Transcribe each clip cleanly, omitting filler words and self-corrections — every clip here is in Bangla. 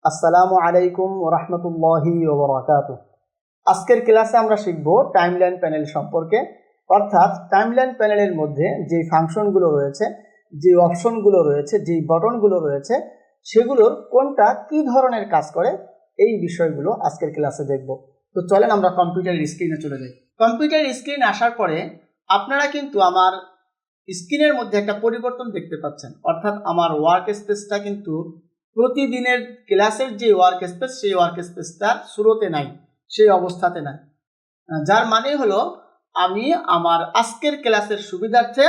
আসসালামু আলাইকুম ওয়া রাহমাতুল্লাহি ওয়া বারাকাতুহু। আজকের ক্লাসে আমরা শিখব টাইমলাইন প্যানেল সম্পর্কে, অর্থাৎ টাইমলাইন প্যানেলের মধ্যে যে ফাংশনগুলো রয়েছে, যে অপশনগুলো রয়েছে, যে বাটনগুলো রয়েছে, সেগুলোর কোনটা কি ধরনের কাজ করে, এই বিষয়গুলো আজকের ক্লাসে দেখব। তো চলেন আমরা কম্পিউটারের স্ক্রিনে চলে যাই। কম্পিউটারের স্ক্রিনে আসার পরে আপনারা কিন্তু আমার স্ক্রিনের মধ্যে একটা পরিবর্তন দেখতে পাচ্ছেন, অর্থাৎ আমার ওয়ার্ক স্পেসটা কিন্তু প্রতিদিনের ক্লাসের যে ওয়ার্ক স্পেস, সেই ওয়ার্ক স্পেসটার শুরুতে নাই, সেই অবস্থাতে নাই। যার মানে হলো আমি আমার আজকের ক্লাসের সুবিধার্থে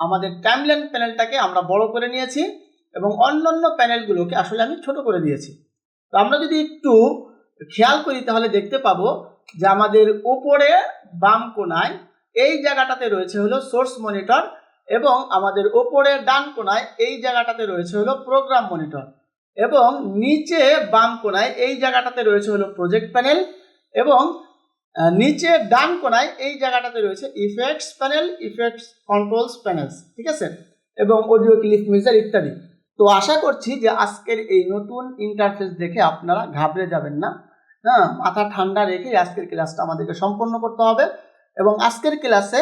আমাদের টাইমলাইন প্যানেলটাকে আমরা বড় করে নিয়েছি এবং অন্যান্য প্যানেলগুলোকে আসলে আমি ছোট করে দিয়েছি। তো আমরা যদি একটু খেয়াল করি তাহলে দেখতে পাবো যে আমাদের উপরে বাম কোণায় এই জায়গাটাতে রয়েছে হলো সোর্স মনিটর এবং আমাদের উপরে ডান কোণায় এই জায়গাটাতে রয়েছে হলো প্রোগ্রাম মনিটর এবং নিচে বাম কোণায় এই জায়গাটাতে রয়েছে হলো প্রজেক্ট প্যানেল এবং নিচে ডান কোণায় এই জায়গাটাতে রয়েছে effects panel, effects controls panels, ঠিক আছে, এবং অডিও ক্লিপ মিউজার ইত্যাদি। তো আশা করছি যে আজকের এই নতুন ইন্টারফেস দেখে আপনারা ঘাবড়ে যাবেন না। মাথা ঠান্ডা রেখে আজকের ক্লাসটা আমাদেরকে সম্পন্ন করতে হবে এবং আজকের ক্লাসে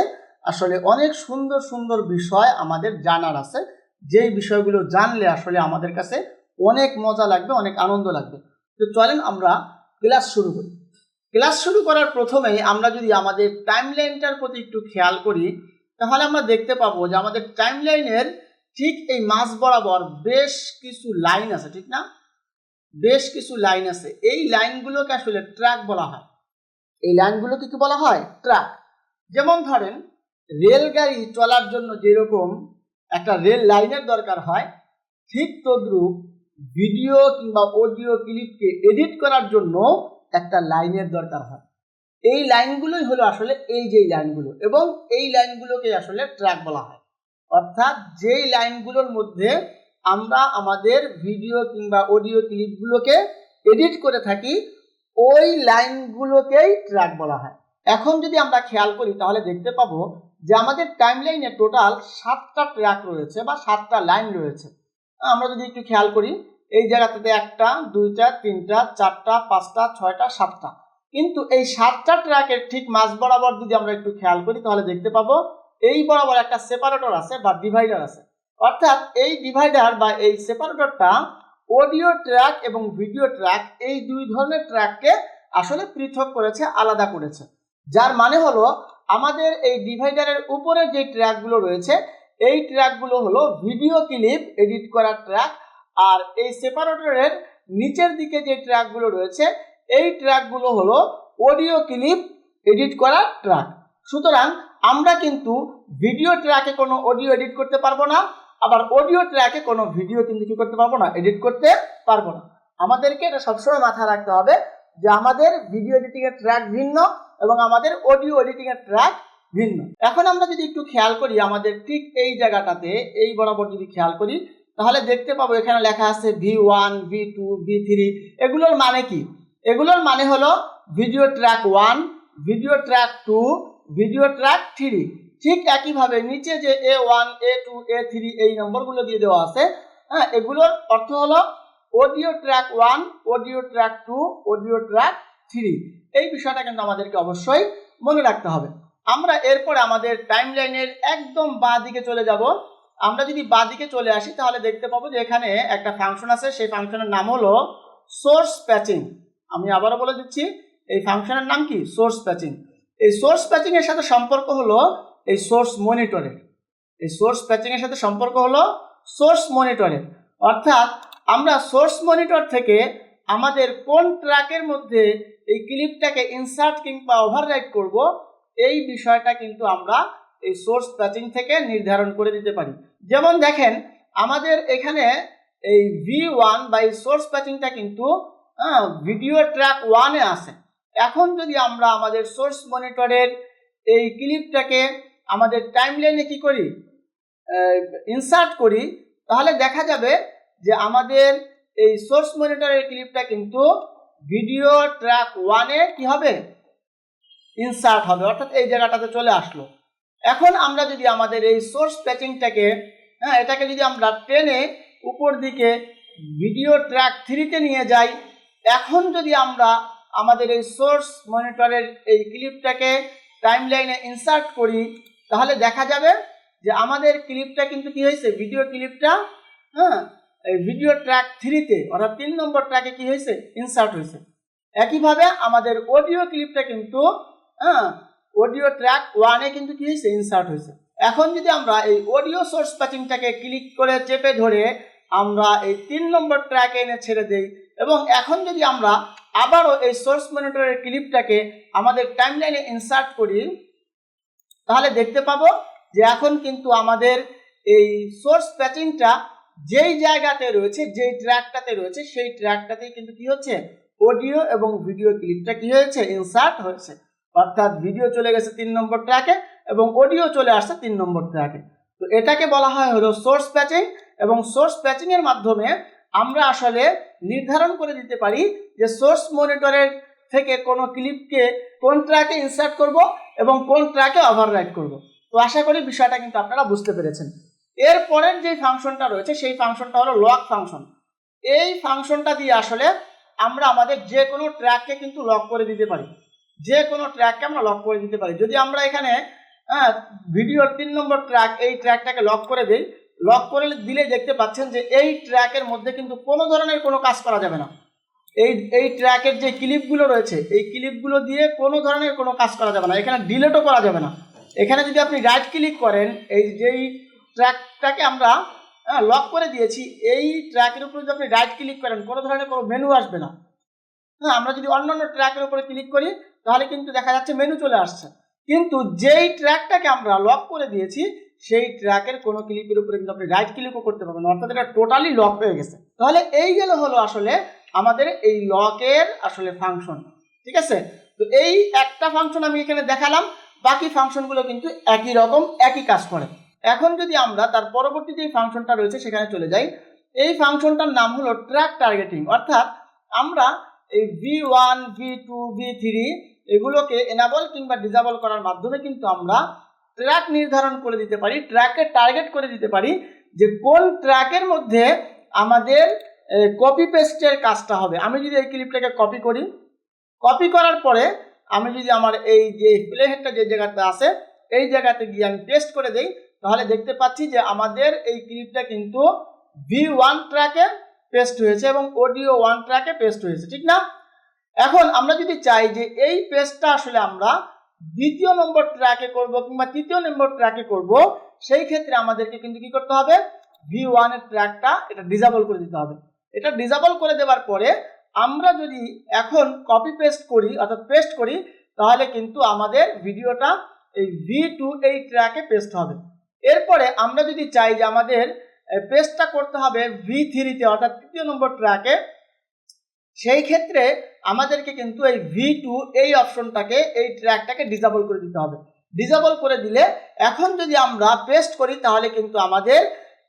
আসলে অনেক সুন্দর সুন্দর বিষয় আমাদের জানার আছে, যেই বিষয়গুলো জানলে আসলে আমাদের কাছে অনেক মজা লাগবে, অনেক আনন্দ লাগবে। তো চলেন আমরা ক্লাস শুরু করি। ক্লাস শুরু করার প্রথমেই আমরা যদি আমাদের টাইমলাইনটার প্রতি একটু খেয়াল করি তাহলে আমরা দেখতে পাবো যে আমাদের টাইমলাইনের ঠিক এই মাঝ বরাবর বেশ কিছু লাইন আছে, ঠিক না? বেশ কিছু লাইন আছে। এই লাইনগুলোকে আসলে ট্র্যাক বলা হয়। এই লাইনগুলোকে কি বলা হয়? ট্র্যাক। যেমন ধরেন রেলগাড়ি চলার জন্য যেরকম একটা রেল লাইনের দরকার হয়, ঠিক তদ্রূপ ভিডিও কিংবা অডিও ক্লিপকে এডিট করার জন্য একটা লাইনের দরকার হয়। এই লাইনগুলোই হলো আসলে এই যে লাইনগুলো এবং এই লাইনগুলোকে আসলে ট্র্যাক বলা হয়। অর্থাৎ যেই লাইনগুলোর মধ্যে আমরা আমাদের ভিডিও কিংবা অডিও ক্লিপগুলোকে এডিট করে থাকি, ওই লাইনগুলোকেই ট্র্যাক বলা হয়। এখন যদি আমরা খেয়াল করি তাহলে দেখতে পাবো যে আমাদের টাইমলাইনে টোটাল 7টা ট্র্যাক রয়েছে বা 7টা লাইন রয়েছে। আমরা যদি একটু খেয়াল করি এই জায়গাটাতে 1টা 2টা 3টা 4টা 5টা 6টা 7টা, কিন্তু এই 7টা ট্র্যাকের ঠিক মাঝ বরাবর যদি আমরা একটু খেয়াল করি তাহলে দেখতে পাবো এই বরাবর একটা সেপারেটর আছে বা ডিভাইডার আছে। অর্থাৎ এই ডিভাইডার বা এই সেপারেটরটা অডিও ট্র্যাক এবং ভিডিও ট্র্যাক এই দুই ধরনের ট্র্যাককে আসলে পৃথক করেছে, আলাদা করেছে। যার মানে হলো আমাদের এই ডিভাইডারের উপরে যে ট্র্যাকগুলো রয়েছে এই ট্র্যাকগুলো হলো ভিডিও ক্লিপ এডিট করার ট্র্যাক, আর এই সেপারেটরের নিচের দিকে যে ট্র্যাকগুলো রয়েছে এই ট্র্যাকগুলো হলো অডিও ক্লিপ এডিট করার ট্র্যাক। সুতরাং আমরা কিন্তু ভিডিও ট্র্যাকে কোনো অডিও এডিট করতে পারবো না, আবার অডিও ট্র্যাকে কোনো ভিডিও কিন্তু কি করতে পারবো না, এডিট করতে পারবো না। আমাদেরকে এটা সবসময় মাথায় রাখতে হবে যে আমাদের ভিডিও এডিটিং এর ট্র্যাক ভিন্ন এবং আমাদের অডিও এডিটিং এর ট্র্যাক ভিন্ন। এখন আমরা যদি একটু খেয়াল করি আমাদের ঠিক এই জায়গাটাতে এই বরাবর যদি খেয়াল করি তাহলে দেখতে পাবো এখানে লেখা আছে V1, V2, V3। এগুলোর মানে কি? এগুলোর মানে হলো video track 1, video track 2, video track 3। ঠিক একইভাবে নিচে যে A1, A2, A3 এই নম্বরগুলো দিয়ে দেওয়া আছে, এগুলোর অর্থ হলো audio track 1, audio track 2, audio track 3। এই বিষয়টা কিন্তু আমাদেরকে অবশ্যই মনে রাখতে হবে। আমরা এরপর আমাদের টাইমলাইনের একদম বাঁ দিকে চলে যাব। আমরা যদি বাঁ দিকে চলে আসি তাহলে দেখতে পাবো যে এখানে একটা ফাংশন আছে, সেই ফাংশনের নাম হলো সোর্স প্যাচিং। আমি আবারও বলে দিচ্ছি, এই ফাংশনের নাম কি? Source patching. এই সোর্স প্যাচিং এর সাথে সম্পর্ক হলো এই সোর্স মনিটরের। এই সোর্স প্যাচিং এর সাথে সম্পর্ক হলো সোর্স মনিটরের। অর্থাৎ আমরা সোর্স মনিটর থেকে আমাদের কোন ট্র্যাকের মধ্যে এই ক্লিপটাকে ইনসার্ট কিংবা ওভাররাইট করব, এই বিষয়টা কিন্তু আমরা এই সোর্স প্যাচিং থেকে নির্ধারণ করে দিতে পারি। যেমন দেখেন আমাদের এখানে এই V1 বা এই সোর্স প্যাচিংটা কিন্তু ভিডিও ট্র্যাক 1-এ আছে। এখন যদি আমরা আমাদের সোর্স মনিটরের এই ক্লিপটাকে আমাদের টাইমলাইনে কি করি, ইনসার্ট করি, তাহলে দেখা যাবে যে আমাদের এই সোর্স মনিটরের ক্লিপটা কিন্তু ভিডিও ট্র্যাক 1-এ কি হবে, ইনসার্ট হবে, অর্থাৎ এই জায়গাটাতে চলে আসলো। এখন আমরা যদি আমাদের এই সোর্স প্যাচিংটাকে এটাকে যদি আমরা টেনে উপর দিকে ভিডিও ট্র্যাক 3-তে নিয়ে যাই। এখন যদি আমরা আমাদের এই সোর্স মনিটরের এই ক্লিপটাকে টাইমলাইনে ইনসার্ট করি, তাহলে দেখা যাবে যে আমাদের ক্লিপটা কিন্তু কি হয়েছে, ভিডিও ক্লিপটা এই ভিডিও ট্র্যাক 3-তে অর্থাৎ 3 নম্বর ট্র্যাকে কি হয়েছে, ইনসার্ট হয়েছে। একইভাবে আমাদের অডিও ক্লিপটা কিন্তু অডিও ট্র্যাক 1-এ কিন্তু কি হয়েছে, ইনসার্ট হয়েছে। এখন যদি আমরা এই অডিও সোর্স প্যাচিংটাকে ক্লিক করে চেপে ধরে আমরা এই 3 নম্বর ট্র্যাকে এনে ছেড়ে দেই, এবং এখন যদি আমরা আবারও এই সোর্স মনিটরের ক্লিপটাকে আমাদের টাইমলাইনে ইনসার্ট করি, তাহলে দেখতে পাবো যে এখন কিন্তু আমাদের এই সোর্স প্যাচিংটা যেই জায়গাতে রয়েছে, যেই ট্র্যাকটাতে রয়েছে, সেই ট্র্যাকটাতেই কিন্তু কি হচ্ছে, অডিও এবং ভিডিও ক্লিপটা কি হয়েছে, ইনসার্ট হয়েছে। অর্থাৎ ভিডিও চলে গেছে 3 নম্বর ট্র্যাকে এবং অডিও চলে আসছে 3 নম্বর ট্র্যাকে। তো এটাকে বলা হয় হলো সোর্স প্যাচিং, এবং সোর্স প্যাচিং এর মাধ্যমে আমরা আসলে নির্ধারণ করে দিতে পারি যে সোর্স মনিটরের থেকে কোনো ক্লিপকে কোন ট্র্যাকে ইনসার্ট করব এবং কোন ট্র্যাকে ওভাররাইট করব। তো আশা করি বিষয়টা কিন্তু আপনারা বুঝতে পেরেছেন। এর পরের যে ফাংশনটা রয়েছে সেই ফাংশনটা হলো লক ফাংশন। এই ফাংশনটা দিয়ে আসলে আমরা আমাদের যে কোনো ট্র্যাককে কিন্তু লক করে দিতে পারি, যে কোনো ট্র্যাককে আমরা লক করে দিতে পারি। যদি আমরা এখানে ভিডিওর 3 নম্বর ট্র্যাক, এই ট্র্যাকটাকে লক করে দেই, লক করে দিলে দেখতে পাচ্ছেন যে এই ট্র্যাকের মধ্যে কিন্তু কোনো ধরনের কোনো কাজ করা যাবে না। এই ট্র্যাকের যে ক্লিপগুলো রয়েছে, এই ক্লিপগুলো দিয়ে কোনো ধরনের কোনো কাজ করা যাবে না, এখানে ডিলিটও করা যাবে না। এখানে যদি আপনি রাইট ক্লিক করেন, এই যেই ট্র্যাকটাকে আমরা লক করে দিয়েছি, এই ট্র্যাকের উপরে যদি আপনি রাইট ক্লিক করেন, কোনো ধরনের কোনো মেনু আসবে না। আমরা যদি অন্যান্য ট্র্যাকের উপরে ক্লিক করি তাহলে কিন্তু দেখা যাচ্ছে মেনু চলে আসছে, কিন্তু যেই ট্র্যাকটাকে আমরা লক করে দিয়েছি সেই ট্র্যাকের কোনো ক্লিকের উপরে কিন্তু আপনি রাইট ক্লিকও করতে পারবেন না, অর্থাৎ এটা টোটালি লক হয়ে গেছে। তাহলে এই গেল হলো আসলে আমাদের এই লকের আসলে ফাংশন, ঠিক আছে। তো এই একটা ফাংশন আমি এখানে দেখালাম, বাকি ফাংশনগুলো কিন্তু একই রকম, একই কাজ করে। এখন যদি আমরা তার পরবর্তী যে ফাংশনটা রয়েছে সেখানে চলে যাই, এই ফাংশনটার নাম হলো ট্র্যাক টার্গেটিং। অর্থাৎ আমরা এই V1, V2, V3 এগুলোকে এনাবল কিংবা ডিসেবল করার মাধ্যমে কিন্তু আমরা ট্র্যাক নির্ধারণ করে দিতে পারি, ট্র্যাকে টার্গেট করে দিতে পারি যে কোন ট্র্যাকের মধ্যে আমাদের কপি পেস্টের কাজটা হবে। আমি যদি এই ক্লিপটাকে কপি করি, কপি করার পরে আমি যদি আমার এই যে প্লে হেডটা যে জায়গাতে আছে এই জায়গাতে গিয়ে আমি পেস্ট করে দেই, তাহলে দেখতে পাচ্ছি যে আমাদের এই ক্লিপটা কিন্তু V1 ট্র্যাকে পেস্ট হয়েছে এবং অডিও 1 ট্র্যাকে পেস্ট হয়েছে, ঠিক না। এখন আমরা যদি চাই যে এই পেস্টটা আসলে আমরা দ্বিতীয় নম্বর ট্র্যাকে করব কিংবা তৃতীয় নম্বর ট্র্যাকে করব, সেই ক্ষেত্রে আমাদেরকে কিন্তু কি করতে হবে, V1 এর ট্র্যাকটা এটা ডিসেবল করে দিতে হবে। এটা ডিসেবল করে দেওয়ার পরে আমরা যদি এখন কপি পেস্ট করি অর্থাৎ পেস্ট করি, তাহলে কিন্তু আমাদের ভিডিওটা এই V2 এই ট্র্যাকে পেস্ট হবে। এরপরে আমরা যদি চাই যে আমাদের পেস্টটা করতে হবে V3-তে অর্থাৎ তৃতীয় নম্বর ট্র্যাকে, সেই ক্ষেত্রে আমাদেরকে কিন্তু এই V2 এই অপশনটাকে, এই ট্র্যাকটাকে ডিসেবল করে দিতে হবে। ডিসেবল করে দিলে এখন যদি আমরা পেস্ট করি তাহলে কিন্তু আমাদের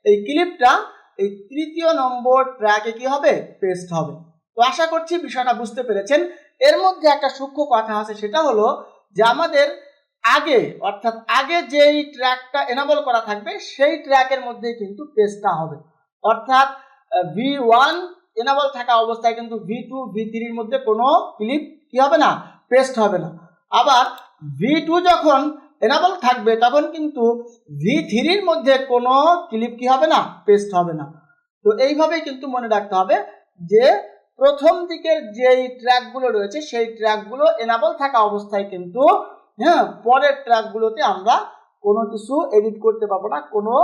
এই ক্লিপটা এই তৃতীয় নম্বর ট্র্যাকে কি হবে, পেস্ট হবে। তো আশা করছি বিষয়টা বুঝতে পেরেছেন। এর মধ্যে একটা সূক্ষ্ম কথা আছে, সেটা হলো যে আমাদের আগে অর্থাৎ আগে যেই ট্র্যাকটা এনাবল করা থাকবে সেই ট্র্যাকের মধ্যেই কিন্তু পেস্টটা হবে। অর্থাৎ V1 এনাবল থাকা অবস্থায় কিন্তু V2, V3-র মধ্যে কোনো ক্লিপ কি হবে না, পেস্ট হবে না। আবার V2 যখন এনাবল থাকবে তখন কিন্তু V3-র মধ্যে কোনো ক্লিপ কি হবে না, পেস্ট হবে না। তো এইভাবেই কিন্তু মনে রাখতে হবে যে প্রথম দিকের যেই ট্র্যাকগুলো রয়েছে সেই ট্র্যাকগুলো এনাবল থাকা অবস্থায় কিন্তু পরের ট্র্যাকগুলোতে আমরা কোনো কিছু এডিট করতে পারবো না, কোনো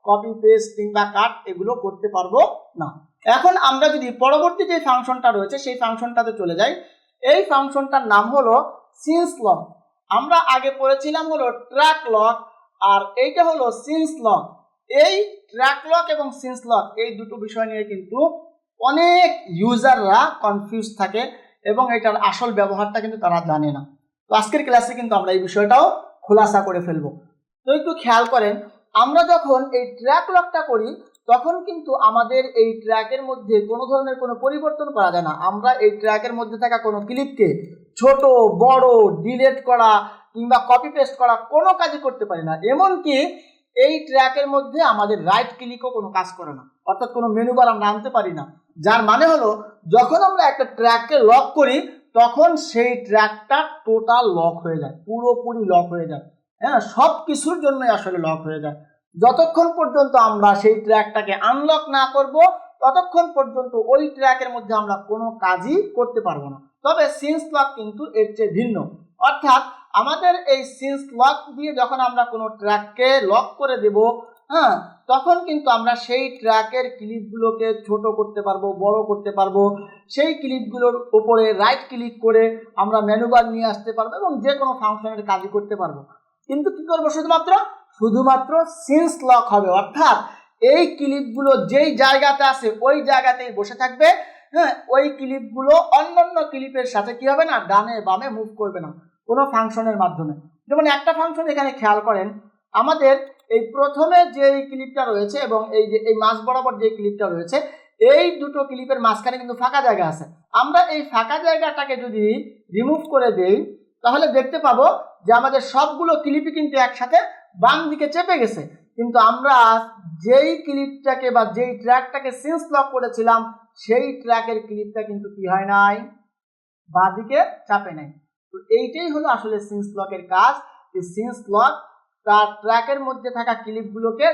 কপি পেস্ট কিংবা কাট এগুলো করতে পারবো না। এখন আমরা যদি পরবর্তী যে ফাংশনটা রয়েছে সেই ফাংশনটাতে চলে যাই, এই ফাংশনটার নাম হলো সিন্স লক। আমরা আগে পড়েছিলাম হলো ট্র্যাক লক, আর এইটা হলো সিন্স লক। এই ট্র্যাক লক এবং সিন্স লক এই দুটো বিষয় নিয়ে কিন্তু অনেক ইউজাররা কনফিউজ থাকে এবং এটার আসল ব্যবহারটা কিন্তু তারা জানে না। তো আজকের ক্লাসে কিন্তু আমরা এই বিষয়টাও খোলাসা করে ফেলবো। তো একটু খেয়াল করেন, আমরা যখন এই ট্র্যাক লকটা করি তখন কিন্তু আমাদের এই ট্র্যাকের মধ্যে কোনো ধরনের কোনো পরিবর্তন করা যায় না। আমরা এই ট্র্যাকের মধ্যে থাকা কোনো ক্লিপকে ছোট বড় ডিলিট করা কিংবা কপি পেস্ট করা কোনো কাজই করতে পারি না। এমনকি এই ট্র্যাকের মধ্যে আমাদের রাইট ক্লিকও কোনো কাজ করে না, অর্থাৎ কোনো মেনু বার আমরা আনতে পারি না। যার মানে হলো যখন আমরা একটা ট্র্যাককে লক করি তখন সেই ট্র্যাকটা টোটাল লক হয়ে যায়, পুরোপুরি লক হয়ে যায়। হ্যাঁ, সব কিছুর জন্যই আসলে লক হয়ে যায়। যতক্ষণ পর্যন্ত আমরা সেই ট্র্যাকটাকে আনলক না করব ততক্ষণ পর্যন্ত ওই ট্র্যাকের মধ্যে আমরা কোনো কাজই করতে পারবো না। তবে সিন্স লক কিন্তু এর চেয়ে ভিন্ন, অর্থাৎ আমাদের এই সিন্স লক দিয়ে যখন আমরা কোনো ট্র্যাককে লক করে দেব, হ্যাঁ, তখন কিন্তু আমরা সেই ট্র্যাকের ক্লিপগুলোকে ছোট করতে পারবো, বড় করতে পারবো। সেই ক্লিপগুলোর উপরে রাইট ক্লিক করে আমরা মেনু বার নিয়ে আসতে পারবো এবং যে কোনো ফাংশনের কাজই করতে পারবো। কিন্তু কি করবো, শুধুমাত্র সিন্স লক হবে, অর্থাৎ এই ক্লিপগুলো যেই জায়গাতে আছে ওই জায়গাতেই বসে থাকবে। হ্যাঁ, ওই ক্লিপগুলো অন্যান্য ক্লিপের সাথে কি হবে না, ডানে বামে মুভ করবে না কোনো ফাংশনের মাধ্যমে। যেমন একটা ফাংশন এখানে খেয়াল করেন, আমাদের এই প্রথমে যে ক্লিপটা রয়েছে এবং এই যে এই মাঝ বরাবর যে ক্লিপটা রয়েছে, এই দুটো ক্লিপের মাঝখানে কিন্তু ফাঁকা জায়গা আছে। আমরা এই ফাঁকা জায়গাটাকে যদি রিমুভ করে দেই তাহলে দেখতে পাবো যে আমাদের সবগুলো ক্লিপই কিন্তু একসাথে বাম দিকে চেপে গেছে। কিন্তু আমরা যেই ক্লিপটাকে বা যেই ট্র্যাকটাকে সিন্স লক করেছিলাম সেই ট্র্যাকের ক্লিপটা কিন্তু কি হয় নাই, বাঁ দিকে চাপে নাই। তো এইটাই হলো আসলে সিন্স লকের কাজ। এই সিন্স লক তার ট্র্যাকের মধ্যে থাকা ক্লিপগুলোকে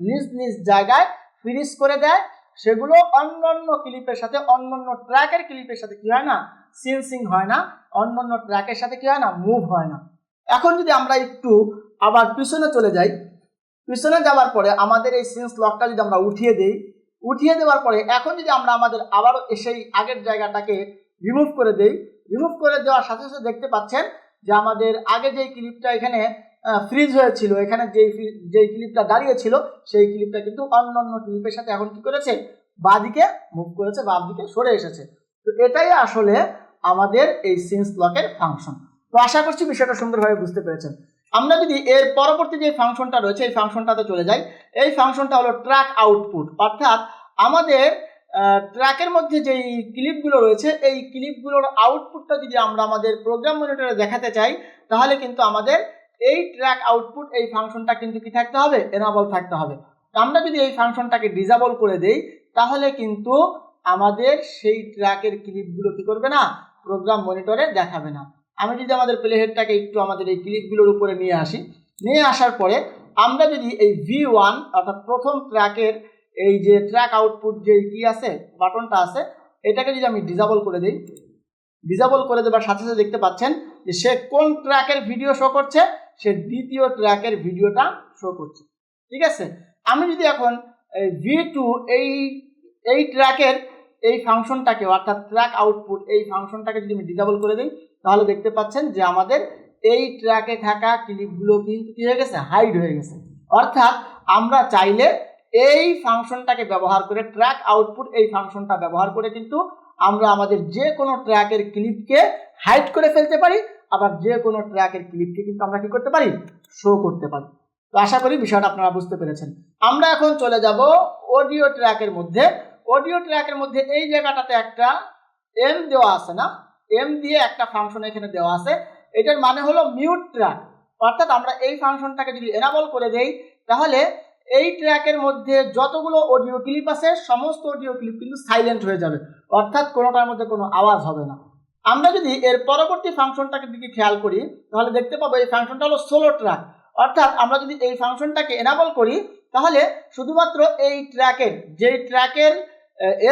নিজ নিজ জায়গায় ফ্রিজ করে দেয়, সেগুলো অন্যান্য ক্লিপের সাথে, অন্যান্য ট্র্যাকের ক্লিপের সাথে কি হয় না, সিনসিং হয় না, অন্যান্য ট্র্যাকের সাথে কি হয় না, মুভ হয় না। এখন যদি আমরা একটু আবার পিছনে চলে যাই, পিছনে যাওয়ার পরে আমাদের এই সিন্স লকটা যদি আমরা উঠিয়ে দেই, উঠিয়ে দেওয়ার পরে এখন যদি আমরা আমাদের আবারও সেই আগের জায়গাটাকে রিমুভ করে দেই, রিমুভ করে দেওয়ার সাথে সাথে দেখতে পাচ্ছেন যে আমাদের আগে যেই ক্লিপটা এখানে ফ্রিজ হয়েছিল, এখানে যেই ক্লিপটা দাঁড়িয়ে ছিল সেই ক্লিপটা কিন্তু অন্যান্য ক্লিপের সাথে এখন কি করেছে, বাঁ দিকে মুভ করেছে, বাঁ দিকে সরে এসেছে। তো এটাই আসলে আমাদের এই সিন্স লকের ফাংশন। তো আশা করছি বিষয়টা সুন্দরভাবে বুঝতে পেরেছেন। আমরা যদি এর পরবর্তী যে ফাংশনটা রয়েছে এই ফাংশনটাতে চলে যাই, এই ফাংশনটা হলো ট্র্যাক আউটপুট, অর্থাৎ আমাদের ট্র্যাকের মধ্যে যেই ক্লিপগুলো রয়েছে এই ক্লিপগুলোর আউটপুটটা যদি আমরা আমাদের প্রোগ্রাম মনিটরে দেখাতে চাই তাহলে কিন্তু আমাদের এই ট্র্যাক আউটপুট এই ফাংশনটা কিন্তু কি থাকতে হবে, এনাবল থাকতে হবে। আমরা যদি এই ফাংশনটাকে ডিসেবল করে দেই তাহলে কিন্তু আমাদের সেই ট্র্যাকের ক্লিপগুলো কি করবে না, প্রোগ্রাম মনিটরে দেখাবে না। আমি যদি আমাদের প্লে হেডটাকে একটু আমাদের এই ক্লিপগুলোর উপরে নিয়ে আসি, নিয়ে আসার পরে আমরা যদি এই V1 অর্থাৎ প্রথম ট্র্যাকের এই যে ট্র্যাক আউটপুট যে কি আছে বাটনটা আছে, এটাকে যদি আমি ডিসেবল করে দিই, ডিসেবল করে দেওয়ার সাথে সাথে দেখতে পাচ্ছেন যে সে কোন ট্র্যাকের ভিডিও শো করছে, সে দ্বিতীয় ট্র্যাকের ভিডিওটা শো করছে। ঠিক আছে, আমি যদি এখন V2 এই ট্র্যাকের এই ফাংশনটাকে অর্থাৎ ট্র্যাক আউটপুট এই ফাংশনটাকে যদি আমি ডিসেবল করে দিই তাহলে দেখতে পাচ্ছেন যে আমাদের এই ট্র্যাকে থাকা ক্লিপগুলো কিন্তু কি হয়ে গেছে, হাইড হয়ে গেছে। অর্থাৎ আমরা চাইলে এই ফাংশনটাকে ব্যবহার করে, ট্র্যাক আউটপুট এই ফাংশনটা ব্যবহার করে কিন্তু আমরা আমাদের যে কোনো ট্র্যাকের ক্লিপকে হাইড করে ফেলতে পারি, আবার যে কোনো ট্র্যাকের ক্লিপকে কিন্তু আমরা কি করতে পারি, শো করতে পারি। তো আশা করি বিষয়টা আপনারা বুঝতে পেরেছেন। আমরা এখন চলে যাব অডিও ট্র্যাকের মধ্যে। অডিও ট্র্যাকের মধ্যে এই জায়গাটাতে একটা এম দেওয়া আছে না, এম দিয়ে একটা ফাংশন এখানে দেওয়া আছে, এটার মানে হলো মিউট ট্র্যাক। অর্থাৎ আমরা এই ফাংশনটাকে যদি এনাবল করে দেই তাহলে এই ট্র্যাকের মধ্যে যতগুলো অডিও ক্লিপ আছে সমস্ত অডিও ক্লিপ কিন্তু সাইলেন্ট হয়ে যাবে, অর্থাৎ কোনোটার মধ্যে কোনো আওয়াজ হবে না। আমরা যদি এর পরবর্তী ফাংশনটাকে দিকে খেয়াল করি তাহলে দেখতে পাবো এই ফাংশনটা হলো সোলো ট্র্যাক। অর্থাৎ আমরা যদি এই ফাংশনটাকে এনাবল করি তাহলে শুধুমাত্র এই ট্র্যাকের, যেই ট্র্যাকের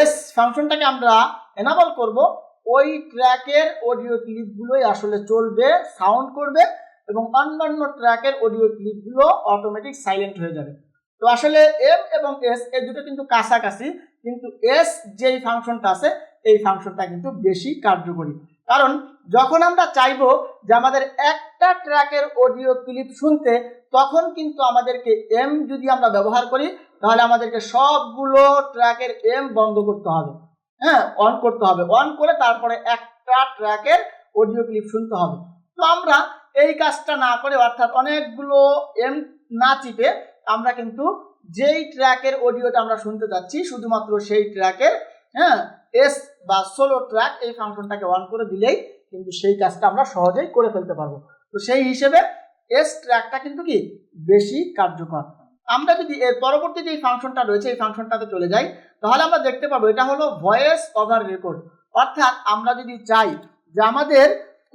এস ফাংশনটাকে আমরা এনাবল করব ওই ট্র্যাকের অডিও ক্লিপগুলোই আসলে চলবে, সাউন্ড করবে, এবং অন্যান্য ট্র্যাকের অডিও ক্লিপগুলো অটোমেটিক সাইলেন্ট হয়ে যাবে। তো আসলে এম এবং এস এই দুটো কিন্তু কাছাকাছি, কিন্তু এস যেই ফাংশনটা আছে এই ফাংশনটা কিন্তু বেশি কার্যকরী। কারণ যখন আমরা চাইবো যে আমাদের একটা ট্র্যাকের অডিও ক্লিপ শুনতে, তখন কিন্তু আমাদেরকে এম যদি আমরা ব্যবহার করি তাহলে আমাদেরকে সবগুলো ট্র্যাকের এম বন্ধ করতে হবে, হ্যাঁ, অন করতে হবে, অন করে তারপরে একটা ট্র্যাকের অডিও ক্লিপ শুনতে হবে। তো আমরা এই কাজটা না করে, অর্থাৎ অনেকগুলো এম না চিপে, আমরা কিন্তু যেই ট্র্যাকের অডিওটা আমরা শুনতে যাচ্ছি শুধুমাত্র সেই ট্র্যাকের, হ্যাঁ, এস বা সোলো ট্র্যাক এই ফাংশনটাকে অন করে দিলেই কিন্তু সেই কাজটা আমরা সহজেই করে ফেলতে পারবো। তো সেই হিসেবে এস ট্র্যাকটা কিন্তু কি বেশি কার্যকর। আমরা যদি এর পরবর্তী যে ফাংশনটা রয়েছে এই ফাংশনটাতে চলে যাই, তাহলে আমরা দেখতে পাবো এটা হলো ভয়েস ওভার রেকর্ড। অর্থাৎ আমরা যদি চাই যে আমাদের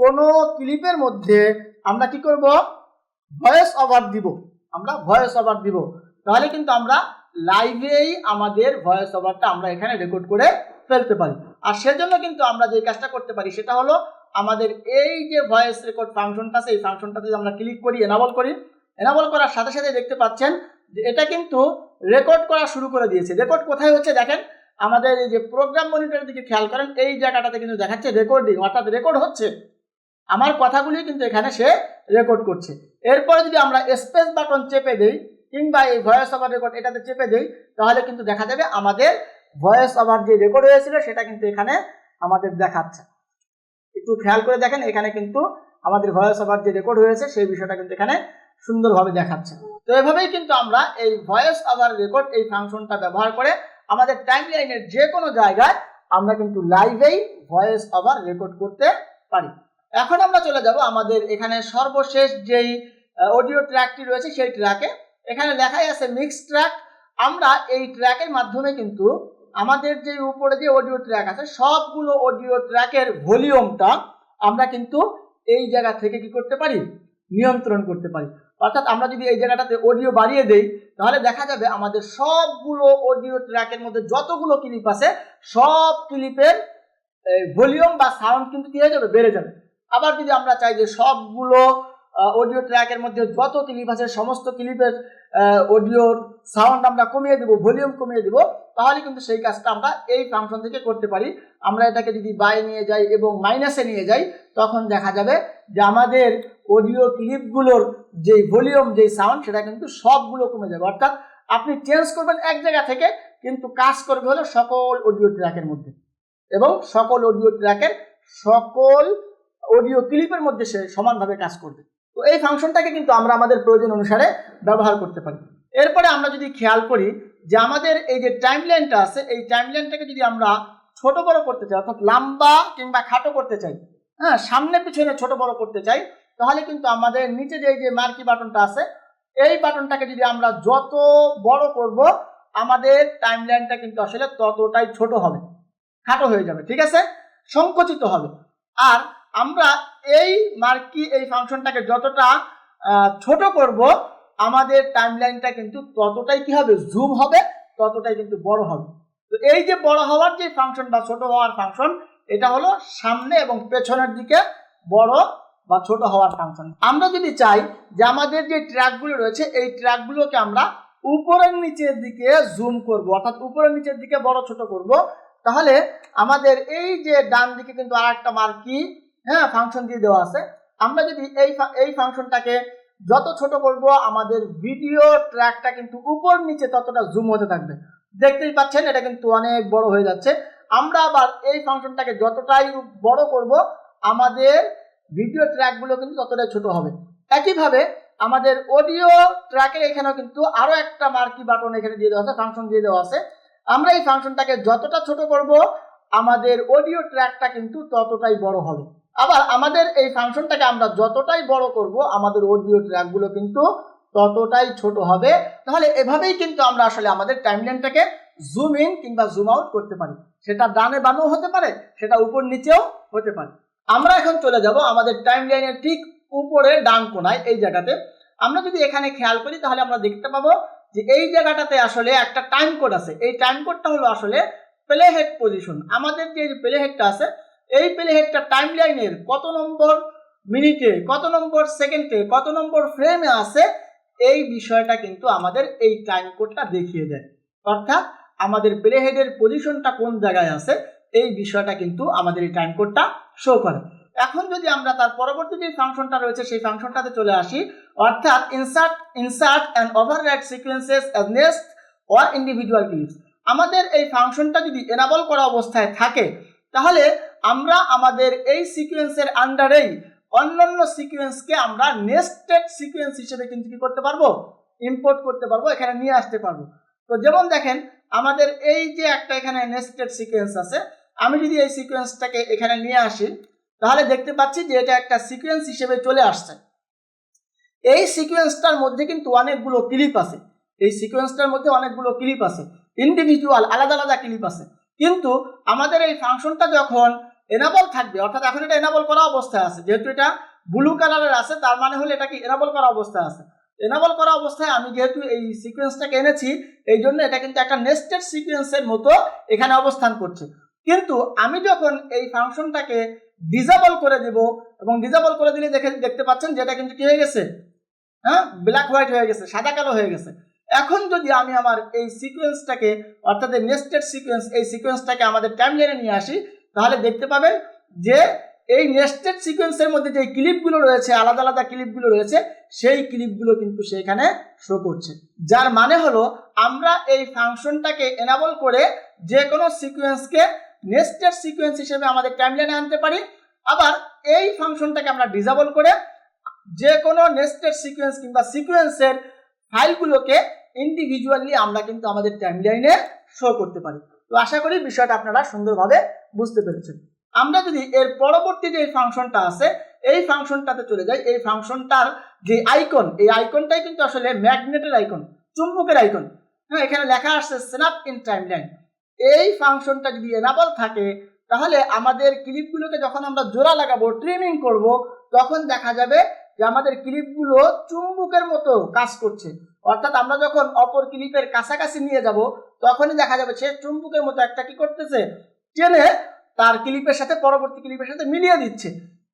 কোনো ক্লিপের মধ্যে আমরা কি করব, ভয়েস ওভার দিব, আমরা ভয়েস ওভার দিব, তাহলে কিন্তু আমরা লাইভেই আমাদের ভয়েস ওভারটা আমরা এখানে রেকর্ড করে ফেলতে পারি। আর সেজন্য কিন্তু আমরা যে কাজটা করতে পারি সেটা হলো আমাদের এই যে ভয়েস রেকর্ড ফাংশনটা আছে এই ফাংশনটাতে যদি আমরা ক্লিক করি, এনাবল করি, এনাবল করার সাথে সাথে দেখতে পাচ্ছেন যে এটা কিন্তু রেকর্ড করা শুরু করে দিয়েছে। রেকর্ড কোথায় হচ্ছে দেখেন, আমাদের এই যে প্রোগ্রাম মনিটরের দিকে খেয়াল করেন, এই জায়গাটাতে কিন্তু দেখাচ্ছে রেকর্ডিং, অর্থাৎ রেকর্ড হচ্ছে, আমার কথাগুলি কিন্তু এখানে সে রেকর্ড করছে। এরপরে যদি আমরা স্পেস বাটন চেপে দেই কিংবা এই ভয়েস ওভার রেকর্ড এটাতে চেপে দেই, তাহলে কিন্তু দেখা যাবে আমাদের ভয়েস ওভার যে রেকর্ড হয়েছিল সেটা কিন্তু এখানে আমাদের দেখাচ্ছে। একটু খেয়াল করে দেখেন, এখানে কিন্তু আমাদের ভয়েস ওভার যে রেকর্ড হয়েছে সেই বিষয়টা কিন্তু এখানে সুন্দরভাবে দেখাচ্ছে। তো এভাবেই কিন্তু আমরা এই ভয়েস ওভার রেকর্ড এই ফাংশনটা ব্যবহার করে আমাদের টাইমলাইনের যে কোনো জায়গায় আমরা কিন্তু লাইভেই ভয়েস ওভার রেকর্ড করতে পারি। এখন আমরা চলে যাব আমাদের এখানে সর্বশেষ যেই অডিও ট্র্যাকটি রয়েছে সেই ট্র্যাকে। এখানে লেখাই আছে মিক্স ট্র্যাক। আমরা এই ট্র্যাকের মাধ্যমে কিন্তু আমাদের যে উপরে যে অডিও ট্র্যাক আছে সবগুলো অডিও ট্র্যাকের ভলিউমটা আমরা কিন্তু এই জায়গা থেকে কি করতে পারি, নিয়ন্ত্রণ করতে পারি। অর্থাৎ আমরা যদি এই জায়গাটাতে অডিও বাড়িয়ে দেই তাহলে দেখা যাবে আমাদের সবগুলো অডিও ট্র্যাকের মধ্যে যতগুলো ক্লিপ আছে সব ক্লিপের ভলিউম বা সাউন্ড কিন্তু কি হয়ে যাবে, বেড়ে যাবে। আবার যদি আমরা চাই যে সবগুলো অডিও ট্র্যাকের মধ্যে যত ক্লিপ আছে সমস্ত ক্লিপের অডিওর সাউন্ড আমরা কমিয়ে দেব, ভলিউম কমিয়ে দেব, তাহলে কিন্তু সেই কাজটা আমরা এই ফাংশন থেকে করতে পারি। আমরা এটাকে যদি বাই নিয়ে যাই এবং মাইনাসে নিয়ে যাই তখন দেখা যাবে যে আমাদের অডিও ক্লিপগুলোর যেই ভলিউম যেই সাউন্ড সেটা কিন্তু সবগুলো কমে যাবে। অর্থাৎ আপনি চেঞ্জ করবেন এক জায়গা থেকে, কিন্তু কাজ করবে হলো সকল অডিও ট্র্যাকের মধ্যে এবং সকল অডিও ট্র্যাকের সকল অডিও ক্লিপের মধ্যে সে সমানভাবে কাজ করবে। তো এই ফাংশনটাকে কিন্তু আমরা আমাদের প্রয়োজন অনুসারে ব্যবহার করতে পারি। এরপরে আমরা যদি খেয়াল করি যে আমাদের এই যে টাইমলাইনটা আছে এই টাইমলাইনটাকে যদি আমরা ছোট বড় করতে চাই, অর্থাৎ লম্বা কিংবা খাটো করতে চাই, হ্যাঁ সামনে পিছনে ছোট বড় করতে চাই, তাহলে কিন্তু আমাদের নিচে যে মার্কি বাটনটা আছে এই বাটনটাকে যদি আমরা যত বড় করব আমাদের টাইমলাইনটা কিন্তু আসলে ততটাই ছোট হবে, খাটো হয়ে যাবে, ঠিক আছে, সংকুচিত হবে। আর আমরা এই মার্কি এই ফাংশনটাকে যতটা ছোট করব আমাদের টাইমলাইনটা কিন্তু ততটাই কি হবে, জুম হবে, ততটাই কিন্তু বড় হবে। তো এই যে বড় হওয়ার যে ফাংশন বা ছোট হওয়ার ফাংশন এটা হলো সামনে এবং পেছনের দিকে বড় বা ছোট হওয়ার ফাংশন। আমরা যদি চাই যে আমাদের যে ট্র্যাকগুলো রয়েছে এই ট্র্যাকগুলোকে আমরা উপরের নিচের দিকে জুম করব, অর্থাৎ উপরের নিচের দিকে বড় ছোট করব, তাহলে আমাদের এই যে ডান দিকে কিন্তু আর একটা মার্কি ফাংশন দিয়ে দেওয়া আছে। আমরা যদি এই ফাংশনটাকে যত ছোট করব আমাদের ভিডিও ট্র্যাকটা কিন্তু উপর নিচে ততটা জুম হতে থাকবে। দেখতেই পাচ্ছেন এটা কিন্তু অনেক বড় হয়ে যাচ্ছে। আমরা আবার এই ফাংশনটাকে যতটাই বড় করব আমাদের ভিডিও ট্র্যাকগুলো কিন্তু ততটাই ছোট হবে। একইভাবে আমাদের অডিও ট্র্যাকের এখানেও কিন্তু আরো একটা মার্কি বাটন এখানে দিয়ে দেওয়া আছে, ফাংশন দিয়ে দেওয়া আছে। আমরা এই ফাংশনটাকে যতটা ছোট করব আমাদের অডিও ট্র্যাকটা কিন্তু ততটাই বড় হবে। আবার আমাদের এই ফাংশনটাকে আমরা যতটাই বড় করব আমাদের অডিও ট্র্যাকগুলো কিন্তু ততটাই ছোট হবে। তাহলে এভাবেই কিন্তু আমরা আসলে আমাদের টাইমলাইনটাকে জুম ইন কিংবা জুম আউট করতে পারি। সেটা ডানে বামেও হতে পারে, সেটা উপর নিচেও হতে পারে। আমরা এখন চলে যাব আমাদের টাইমলাইনের ঠিক উপরে ডান কোনায় এই জায়গাতে। আমরা যদি এখানে খেয়াল করি তাহলে আমরা দেখতে পাবো যে এই জায়গাটাতে আসলে একটা টাইম কোড আছে। এই টাইম কোডটা হলো আসলে প্লে হেড পজিশন। আমাদের যে প্লে হেডটা আছে এই প্লে হেডটা টাইমলাইনের কত নম্বর মিনিটে, কত নম্বর সেকেন্ডে, কত নম্বর ফ্রেমে আছে এই বিষয়টা কিন্তু আমাদের এই টাইম কোডটা দেখিয়ে দেয়। অর্থাৎ আমাদের প্লে হেডের পজিশনটা কোন জায়গায় আছে এই বিষয়টা কিন্তু আমাদের এই টাইম কোডটা শো করে। এখন যদি আমরা তার পরবর্তী যে ফাংশনটা রয়েছে সেই ফাংশনটাতে চলে আসি, অর্থাৎ insert and overwrite sequences as next or individual clips. আমাদের এই ফাংশনটা যদি এনাবল করা অবস্থায় থাকে তাহলে আমরা আমাদের এই সিকোয়েন্সের আন্ডারেই অন্যান্য সিকোয়েন্সকে আমরা নেস্টেড সিকোয়েন্স হিসেবে কিন্তু কি করতে পারবো, ইম্পোর্ট করতে পারবো, এখানে নিয়ে আসতে পারবো। তো যেমন দেখেন আমাদের এই যে একটা এখানে নেস্টেড সিকোয়েন্স আছে, আমি যদি এই সিকোয়েন্সটাকে এখানে নিয়ে আসি তাহলে দেখতে পাচ্ছি যে এটা একটা সিকোয়েন্স হিসেবে চলে আসছে। এই সিকোয়েন্সটার মধ্যে কিন্তু অনেকগুলো ক্লিপ আছে। এই সিকোয়েন্সটার মধ্যে অনেকগুলো ক্লিপ আছে, ইন্ডিভিজুয়াল আলাদা আলাদা ক্লিপ আছে। কিন্তু আমাদের এই ফাংশনটা যখন এনাবল থাকবে, অর্থাৎ এখন এটা এনাবল করা অবস্থায় আছে, যেহেতু এটা ব্লু কালারের আছে তার মানে হলো এটা কি এনাবল করা অবস্থায় আছে। এনাবল করা অবস্থায় আমি যেহেতু এই সিকোয়েন্সটাকে এনেছি, এই জন্য এটা কিন্তু একটা নেস্টেড সিকোয়েন্সের মতো এখানে অবস্থান করছে। কিন্তু আমি যখন এই ফাংশনটাকে ডিসেবল করে দেব, এবং ডিসেবল করে দিলে দেখতে পাচ্ছেন যেটা কিন্তু কি হয়ে গেছে, হ্যাঁ, ব্ল্যাক হোয়াইট হয়ে গেছে, সাদা কালো হয়ে গেছে। এখন যদি আমি আমার এই সিকোয়েন্সটাকে, অর্থাৎ এই নেস্টেড সিকোয়েন্স, এই সিকোয়েন্সটাকে আমাদের টাইমলাইনে নিয়ে আসি, তাহলে দেখতে পাবেন যে এই নেস্টেড সিকোয়েন্সের মধ্যে যে ক্লিপগুলো রয়েছে, আলাদা আলাদা ক্লিপগুলো রয়েছে, সেই ক্লিপগুলো কিন্তু সেখানে শো করছে। যার মানে হলো আমরা এই ফাংশনটাকে এনাবল করে যে কোনো সিকোয়েন্সকে নেস্টেড সিকোয়েন্স হিসেবে আমাদের টাইমলাইনে আনতে পারি। আবার এই ফাংশনটাকে আমরা ডিসেবল করে যে কোনো নেস্টেড সিকোয়েন্স কিংবা সিকোয়েন্সের ফাইলগুলোকে ইন্ডিভিজুয়ালি আমরা কিন্তু আমাদের টাইমলাইনে শো করতে পারি। তো আশা করি বিষয়টা আপনারা সুন্দরভাবে বুঝতে পেরেছেন। আমরা যদি এর পরবর্তী যে ফাংশনটা আছে এই ফাংশনটাতে চলে যাই, এই ফাংশনটার যে আইকন, এই আইকনটাই কিন্তু আসলে ম্যাগনেটের আইকন, চুম্বকের আইকন। হ্যাঁ, এখানে লেখা আসছে স্ন্যাপ ইন টাইমলাইন। এই ফাংশনটা যদি এনাবল থাকে তাহলে আমাদের ক্লিপগুলোকে যখন আমরা জোড়া লাগাবো, ট্রিমিং করব, তখন দেখা যাবে যে আমাদের ক্লিপগুলো চুম্বকের মতো কাজ করছে। অর্থাৎ আমরা যখন অপর ক্লিপের কাছাকাছি নিয়ে যাব তখনই দেখা যাবে সে চুম্বকের মতো একটা কি করতেছে, টেনে তার ক্লিপের সাথে পরবর্তী ক্লিপের সাথে মিলিয়ে দিচ্ছে।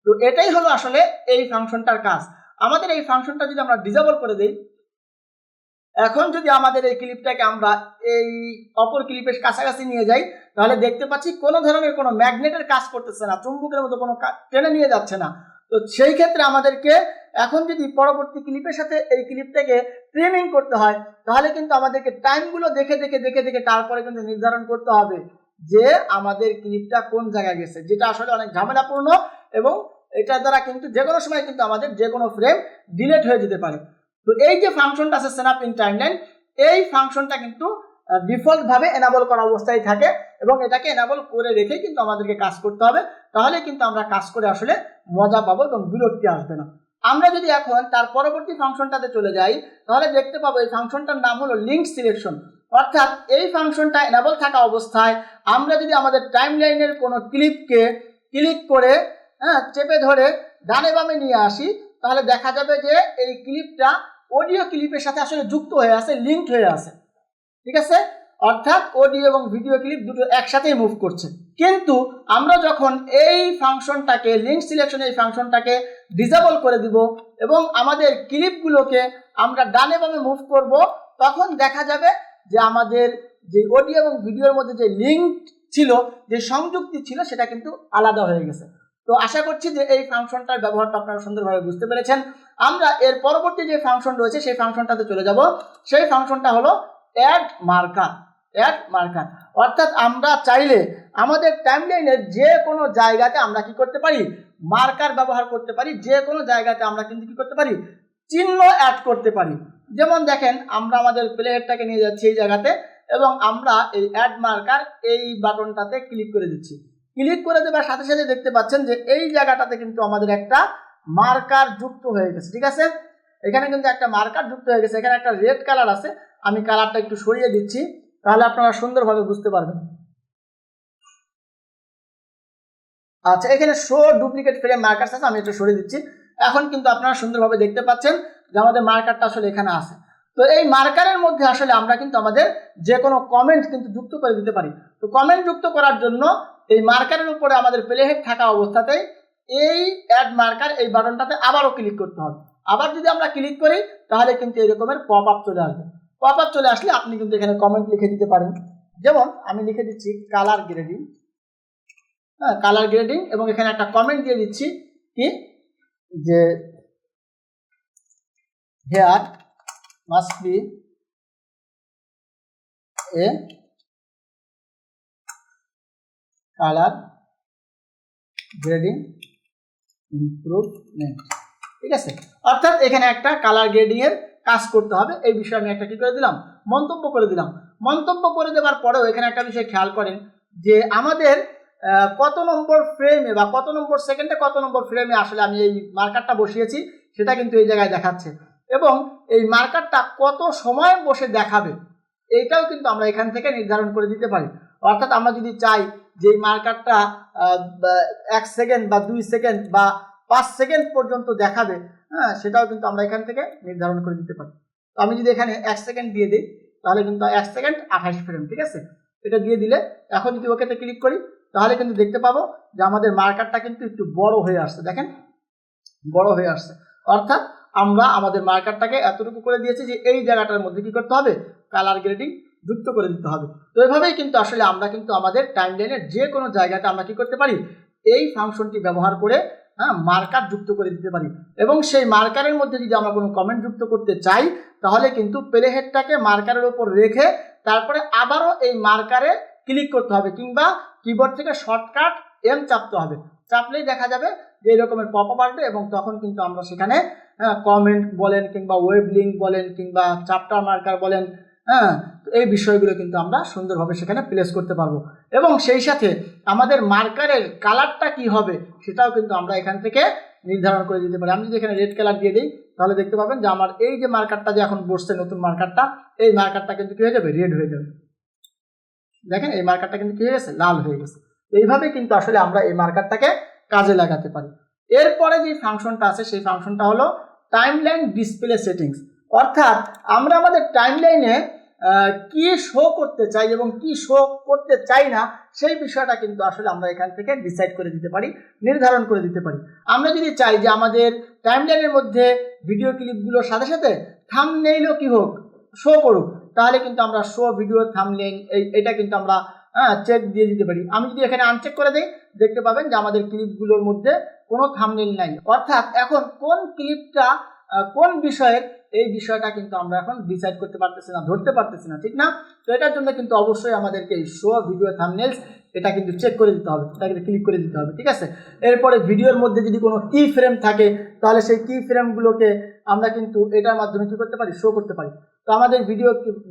তো এটাই হলো আসলে এই ফাংশনটার কাজ। আমাদের এই ফাংশনটা যদি আমরা ডিসেবল করে দেই, এখন যদি আমাদের এই ক্লিপটাকে আমরা এই অপর ক্লিপের কাছাকাছি নিয়ে যাই, তাহলে দেখতে পাচ্ছি কোনো ধরনের কোনো ম্যাগনেটের কাজ করতেছে না, চুম্বকের মতো কোনো টেনে নিয়ে যাচ্ছে না। তো সেই ক্ষেত্রে আমাদেরকে এখন যদি পরবর্তী ক্লিপের সাথে এই ক্লিপটাকে ট্রিমিং করতে হয়, তাহলে কিন্তু আমাদেরকে টাইমগুলো দেখে দেখে দেখে দেখে তারপরে কিন্তু নির্ধারণ করতে হবে যে আমাদের ক্লিপটা কোন জায়গায় গেছে, যেটা আসলে অনেক ঝামেলাপূর্ণ, এবং এটা দ্বারা কিন্তু যে কোনো সময় কিন্তু আমাদের যে কোনো ফ্রেম ডিলিট হয়ে যেতে পারে। তো এই যে ফাংশনটা আছে স্ন্যাপ ইন টাইমলাইন, এই ফাংশনটা কিন্তু ডিফল্ট ভাবে এনাবল করা অবস্থায় থাকে, এবং এটাকে এনাবল করে রেখে কিন্তু আমাদেরকে কাজ করতে হবে। তাহলে কিন্তু আমরা কাজ করে আসলে মজা পাবো এবং বিরক্তি আসবে না। আমরা যদি এখন তার পরবর্তী ফাংশনটাতে চলে যাই, তাহলে দেখতে পাবো এই ফাংশনটার নাম হলো লিঙ্ক সিলেকশন। অর্থাৎ এই ফাংশনটা এনাবল থাকা অবস্থায় আমরা যদি আমাদের টাইমলাইনের কোনো ক্লিপকে ক্লিক করে, হ্যাঁ, চেপে ধরে ডানে বামে নিয়ে আসি, তাহলে দেখা যাবে যে এই ক্লিপটা অডিও ক্লিপের সাথে আসলে যুক্ত হয়ে আছে, লিঙ্কড হয়ে আছে। ঠিক আছে, অর্থাৎ অডিও এবং ভিডিও ক্লিপ দুটো একসাথেই মুভ করছে। কিন্তু আমরা যখন এই ফাংশনটাকে লিঙ্ক সিলেকশন, এই ফাংশনটাকে ডিসেবল করে দিব এবং আমাদের ক্লিপগুলোকে আমরা ডানে বামে মুভ করব, তখন দেখা যাবে যে আমাদের যে অডিও এবং ভিডিওর মধ্যে যে লিঙ্ক ছিল, যে সংযুক্তি ছিল, সেটা কিন্তু আলাদা হয়ে গেছে। তো আশা করছি যে এই ফাংশনটার ব্যবহারটা আপনারা সুন্দরভাবে বুঝতে পেরেছেন। আমরা এর পরবর্তী যে ফাংশন রয়েছে সেই ফাংশনটাতে চলে যাব। সেই ফাংশনটা হলো অ্যাড মার্কার। অ্যাড মার্কার অর্থাৎ আমরা চাইলে আমাদের টাইমলাইনের যে কোনো জায়গাতে আমরা কি করতে পারি, মার্কার ব্যবহার করতে পারি। যে কোনো জায়গাতে আমরা কিন্তু কি করতে পারি, চিহ্ন অ্যাড করতে পারি। যেমন দেখেন, আমরা আমাদের প্লেহেডটাকে নিয়ে যাচ্ছি এই জায়গাতে, এবং আমরা এই অ্যাড মার্কার এই বাটনটাতে ক্লিক করে দিচ্ছি। ক্লিক করে দেওয়ার সাথে সাথে দেখতে পাচ্ছেন যে এই জায়গাটাতে কিন্তু আমাদের একটা মার্কার যুক্ত হয়ে গেছে। ঠিক আছে, এখানে কিন্তু একটা মার্কার যুক্ত হয়ে গেছে। এখানে একটা রেড কালার আছে, আমি কালারটা একটু সরিয়ে দিচ্ছি, তাহলে আপনারা সুন্দরভাবে বুঝতে পারবেন। আচ্ছা, এখানে শো ডুপ্লিকেট ফ্রেম মার্কার আছে, আমি একটু সরিয়ে দিচ্ছি। এখন কিন্তু আপনারা সুন্দরভাবে দেখতে পাচ্ছেন যে আমাদের মার্কারটা আসলে এখানে আছে। তো এই মার্কারের মধ্যে আসলে আমরা কিন্তু আমাদের যে কোনো কমেন্ট কিন্তু যুক্ত করে দিতে পারি। তো কমেন্ট যুক্ত করার জন্য এই মার্কারের উপরে আমাদের প্লেহেড থাকা অবস্থাতেই এই অ্যাড মার্কার এই বাটনটাতে আবারও ক্লিক করতে হবে। আবার যদি আমরা ক্লিক করি তাহলে কিন্তু এরকমের পপ আপ চলে আসবে। পপ আপ চলে আসলে আপনি কিন্তু এখানে কমেন্ট লিখে দিতে পারেন। যেমন আমি লিখে দিচ্ছি কালার গ্রেডিং, হ্যাঁ, কালার গ্রেডিং, এবং এখানে একটা কমেন্ট দিয়ে দিচ্ছি কি, যে here must be a colour grading improvement. ঠিক আছে, অর্থাৎ এখানে একটা কালার গ্রেডিং এর কাজ করতে হবে, এই বিষয়ে আমি একটা কি করে দিলাম, মন্তব্য করে দিলাম। মন্তব্য করে দেওয়ার পরেও এখানে একটা বিষয় খেয়াল করেন যে আমাদের কত নম্বর ফ্রেমে বা কত নম্বর সেকেন্ডে কত নম্বর ফ্রেমে আসলে আমি এই মার্কারটা বসিয়েছি সেটা কিন্তু এই জায়গায় দেখাচ্ছে। এবং এই মার্কারটা কত সময় বসে দেখাবে এইটাও কিন্তু আমরা এখান থেকে নির্ধারণ করে দিতে পারি। অর্থাৎ আমরা যদি চাই যে এই মার্কারটা 1 সেকেন্ড বা 2 সেকেন্ড বা 5 সেকেন্ড পর্যন্ত দেখাবে, হ্যাঁ, সেটাও কিন্তু আমরা এখান থেকে নির্ধারণ করে দিতে পারি। তো আমি যদি এখানে 1 সেকেন্ড দিয়ে দিই তাহলে কিন্তু 1 সেকেন্ড 28 ফ্রেম, ঠিক আছে, এটা দিয়ে দিলে এখন যদি ওকেতে ক্লিক করি তাহলে কিন্তু দেখতে পাবো যে আমাদের মার্কারটা কিন্তু একটু বড় হয়ে আসছে। দেখেন বড় হয়ে আসছে, অর্থাৎ আমরা আমাদের মার্কারটাকে এতটুকু করে দিয়েছি যে এই জায়গাটার মধ্যে কি করতে হবে, কালার গ্রেডিং যুক্ত করে দিতে হবে। তো এভাবেই কিন্তু আসলে আমরা কিন্তু আমাদের টাইমলাইনের যে কোনো জায়গাতে আমরা কি করতে পারি, এই ফাংশনটি ব্যবহার করে মার্কার যুক্ত করে দিতে পারি। এবং সেই মার্কারের মধ্যে যদি আমরা কোনো কমেন্ট যুক্ত করতে চাই তাহলে কিন্তু প্লে হেডটাকে মার্কারের উপর রেখে তারপরে আবারও এই মার্কারে ক্লিক করতে হবে, কিংবা কিবোর্ড থেকে শর্টকাট এম চাপতে হবে। চাপলেই দেখা যাবে যে এই রকমের পপআপ আসবে এবং তখন কিন্তু আমরা সেখানে কমেন্ট বলেন কিংবা ওয়েব লিঙ্ক বলেন কিংবা চ্যাপ্টার মার্কার বলেন, এই বিষয়গুলো কিন্তু আমরা সুন্দরভাবে সেখানে প্লেস করতে পারবো। এবং সেই সাথে আমাদের মার্কারের কালারটা কি হবে সেটাও কিন্তু আমরা এখান থেকে নির্ধারণ করে দিতে পারি। আমি যদি এখানে রেড কালার দিয়ে দিই তাহলে দেখতে পাবেন যে আমার এই যে মার্কারটা যে এখন বসছে নতুন মার্কারটা, এই মার্কারটা কিন্তু কি হয়ে যাবে, রেড হয়ে যাবে। দেখেন এই মার্কারটা কিন্তু কি হয়ে গেছে, লাল হয়ে গেছে। এইভাবে কিন্তু আসলে আমরা এই মার্কারটাকে কাজে লাগাতে পারি। এরপরে যে ফাংশনটা আছে সেই ফাংশনটা হলো টাইমলাইন ডিসপ্লে সেটিংস। অর্থাৎ আমরা আমাদের টাইমলাইনে কি শো করতে চাই এবং কি শো করতে চাই না সেই বিষয়টা কিন্তু আসলে আমরা এখান থেকে ডিসাইড করে দিতে পারি, নির্ধারণ করে দিতে পারি। আমরা যদি চাই যে আমাদের টাইমলাইনের মধ্যে ভিডিও ক্লিপগুলোর সাথে সাথে থাম্বনেইলও কি হোক, শো করুক, তাহলে কিন্তু আমরা শো ভিডিও থাম্বনেইল এটা কিন্তু আমরা চেক দিয়ে দিতে পারি। আমি যদি এখানে আনচেক করে দিই দেখতে পাবেন যে আমাদের ক্লিপগুলোর মধ্যে কোনো থাম্বনেইল নাই। অর্থাৎ এখন কোন ক্লিপটা কোন বিষয়ের, এই বিষয়টা কিন্তু আমরা এখন ডিসাইড করতে পারতেছি না, ধরতে পারতেছি না, ঠিক না? তো এটার জন্য কিন্তু অবশ্যই আমাদেরকে এই শো ভিডিও থাম্বনেইলস এটা কিন্তু চেক করে দিতে হবে, এটা কিন্তু ক্লিক করে দিতে হবে, ঠিক আছে। এরপরে ভিডিওর মধ্যে যদি কোনো কি ফ্রেম থাকে তাহলে সেই কি ফ্রেমগুলোকে আমরা কিন্তু এটার মাধ্যমে কি করতে পারি, শো করতে পারি। তো আমাদের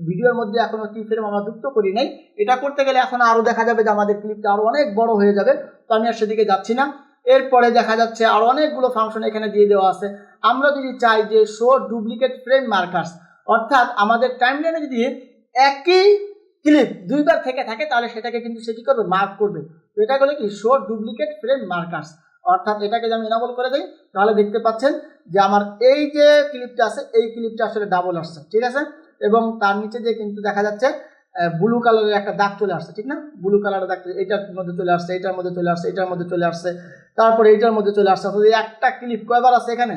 ভিডিওর মধ্যে এখনো কি ফ্রেম আমরা যুক্ত করি নাই, এটা করতে গেলে এখন আরও দেখা যাবে যে আমাদের ক্লিপটা আরও অনেক বড় হয়ে যাবে। তো আমি আর সেদিকে যাচ্ছি না। এরপরে দেখা যাচ্ছে আরও অনেকগুলো ফাংশন এখানে দিয়ে দেওয়া আছে। আমরা যদি চাই যে শো ডুপ্লিকেট ফ্রেম মার্কার্স, অর্থাৎ আমাদের টাইমলাইনে যদি একই ক্লিপ দুইবার থেকে থাকে তাহলে সেটাকে কিন্তু সে কি করবে, মার্ক করবে। তো এটা হলো কি শো ডুপ্লিকেট ফ্রেম মার্কার্স। অর্থাৎ এটাকে যদি আমি এনাবল করে দিই তাহলে দেখতে পাচ্ছেন যে আমার এই যে ক্লিপটা আছে এই ক্লিপটা আসলে ডাবল আসছে, ঠিক আছে। এবং তার নিচে যে কিন্তু দেখা যাচ্ছে ব্লু কালারের একটা দাগ চলে আসছে, ঠিক না, ব্লু কালারের দাগ এটার মধ্যে চলে আসছে, এটার মধ্যে চলে আসছে, এটার মধ্যে চলে আসছে, তারপরে এইটার মধ্যে চলে আসছে। একটা ক্লিপ কয়বার আছে এখানে,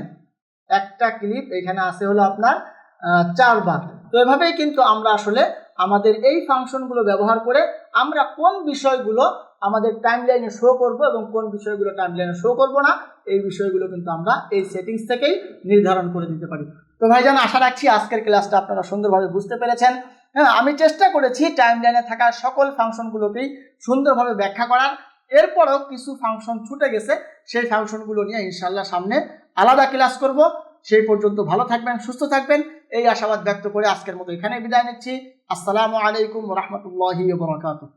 একটা ক্লিপ এখানে আছে হলো আপনার 4 বার। তো এভাবেই কিন্তু আমরা আসলে আমাদের এই ফাংশনগুলো ব্যবহার করে আমরা কোন বিষয়গুলো আমাদের টাইমলাইনে শো করব এবং কোন বিষয়গুলো টাইমলাইনে শো করব না, এই বিষয়গুলো কিন্তু আমরা এই সেটিংস থেকেই নির্ধারণ করে দিতে পারি। তো ভাইজান আশা রাখছি আজকের ক্লাসটা আপনারা সুন্দরভাবে বুঝতে পেরেছেন। আমি চেষ্টা করেছি টাইমলাইনে থাকা সকল ফাংশনগুলোকেই সুন্দরভাবে ব্যাখ্যা করার। এরপরেও কিছু ফাংশন ছুটে গেছে, সেই ফাংশনগুলো নিয়ে ইনশাআল্লাহ সামনে আলাদা ক্লাস করব। সেই পর্যন্ত ভালো থাকবেন, সুস্থ থাকবেন, এই আশাবাদ ব্যক্ত করে আজকের মতো এখানে বিদায় নিচ্ছি। আসসালামু আলাইকুম ওয়া রাহমাতুল্লাহি ওয়া বারাকাতুহু।